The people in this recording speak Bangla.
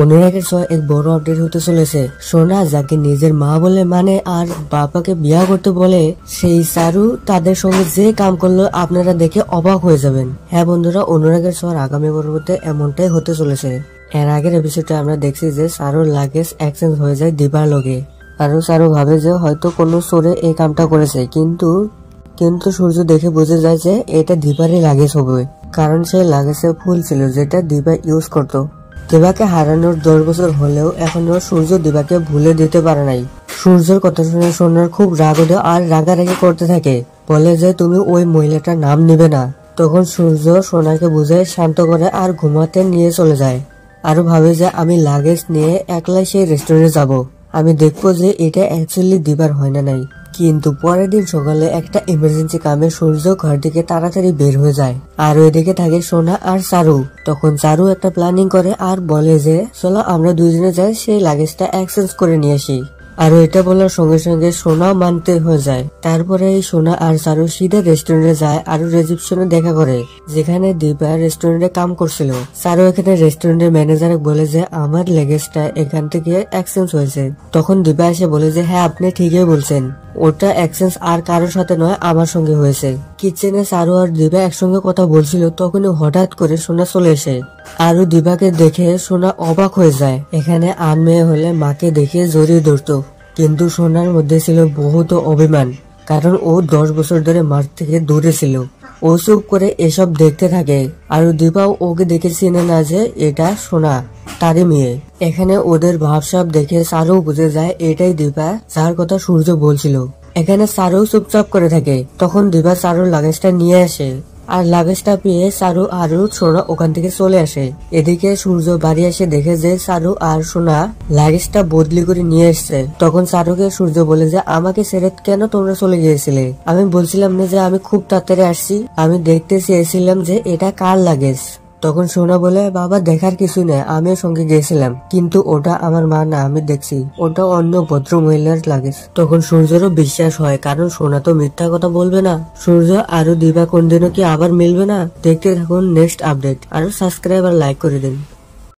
অনুরাগের ছোঁয়া এক বড় আপডেট হতে চলেছে। সোনা যাকে নিজের মা বলে মানে আর বাবাকে বিয়ে করতে বলে, সেই চারু তাদের সঙ্গে যে কাম করলো আপনারা দেখে অবাক হয়ে যাবেন। হ্যাঁ বন্ধুরা, অনুরাগের ছোঁয়ার আগামী পর্বতে এমনটাই হতে চলেছে। এর আগের এপিসোডে আমরা দেখছি যে চারুর লাগেজ এক্সচেঞ্জ হয়ে যায় দিবার লগে। আর চারু ভাবে যে হয়তো কোনো চোরে এই কামটা করেছে, কিন্তু সূর্য দেখে বুঝে যায় যে এটা দিবারই লাগেজ হবে, কারণ সেই লাগেজে ফুল ছিল যেটা দিবা ইউজ করতো। দিবাকে হারানোর 10 বছর হলেও এখনো সূর্য দিবাকে ভুলে দিতে পারে নাই। সূর্যের কথা শুনে সোনার খুব রাগ ওঠে আর রাগারাগি করতে থাকে, বলে যে তুমি ওই মহিলাটার নাম নিবে না। তখন সূর্য সোনাকে বুঝায় শান্ত করে আর ঘুমাতে নিয়ে চলে যায়। আরো ভাবে যে আমি লাগেজ নিয়ে একলাই সেই রেস্টুরেন্টে যাব, আমি দেখবো যে এটা অ্যাকচুয়ালি দিবার হয় না নাই। কিন্তু পরের দিন সকালে একটা ইমার্জেন্সি কামে সূর্য ঘর থেকে তাড়াতাড়ি বের হয়ে যায়, আর ওইদিকে থাকে সোনা আর চারু। তখন চারু একটা প্ল্যানিং করে আর বলে যে চলো আমরা দুইজনে যাই সেই লাগেজটা এক্সচেঞ্জ করে নিয়ে আসি। আর এটা বলার সঙ্গে সঙ্গে সোনা মানতে হয়ে যায়। তারপরে সোনা আর চারু সিধা রেস্টুরেন্টে যায় আর রিসেপশনে দেখা করে, যেখানে দিবা রেস্টুরেন্টে কাম করছিল। চারু এখানে রেস্টুরেন্টের ম্যানেজার বলে যে আমার লাগেজটা এখান থেকে এক্সচেঞ্জ হয়েছে। তখন দিবা এসে বলে যে হ্যাঁ আপনি ঠিকই বলছেন, ওটা এক্সচেঞ্জ আর কারোর সাথে নয়, আমার সঙ্গে হয়েছে। কিচেনে চারু আর দিবা একসঙ্গে কথা বলছিল, তখনই হঠাৎ করে সোনা চলে এসে আর দিবাকে দেখে সোনা অবাক হয়ে যায়। এখানে আর মেয়ে হলে মাকে দেখে জড়িয়ে ধরতো, কিন্তু সোনার মধ্যে ছিল বহুত অভিমান, কারণ ও 10 বছর ধরে মার থেকে দূরে ছিল। ও চুপ করে এসব দেখতে থাকে, আর দিবাও ওকে দেখে চিনে না যে এটা সোনা, তারই মেয়ে। এখানে ওদের ভাবসাব দেখে চারু বুঝে যায় এটাই দিবা যার কথা সূর্য বলছিল। এখানে চারু চুপচাপ করে থাকে। তখন দিবা চারুর লাগেজটা নিয়ে আসে, আর লাগেজটা পেয়ে চারু আর সোনা ওখান থেকে চলে আসে। এদিকে সূর্য বাড়ি এসে দেখে যে চারু আর সোনা লাগেজটা বদলি করে নিয়ে এসছে। তখন চারুকে সূর্য বলে যে আমাকে ছেড়ে কেন তোমরা চলে গিয়েছিলে? আমি বলছিলাম না যে আমি খুব তাড়াতাড়ি আসছি, আমি দেখতে চেয়েছিলাম যে এটা কার লাগেজ। তখন সোনা বলে বাবা দেখার কিছু নেই, আমিও সঙ্গে গিয়েছিলাম, কিন্তু ওটা আমার মা না, আমি দেখছি ওটা অন্য ভদ্র মহিলার লাগেজ। তখন সূর্যেরও বিশ্বাস হয়, কারণ সোনা তো মিথ্যা কথা বলবে না। সূর্য আর দিবা কোনদিনও কি আবার মিলবে না? দেখতে থাকুন নেক্সট আপডেট, আর সাবস্ক্রাইব আর লাইক করে দিন।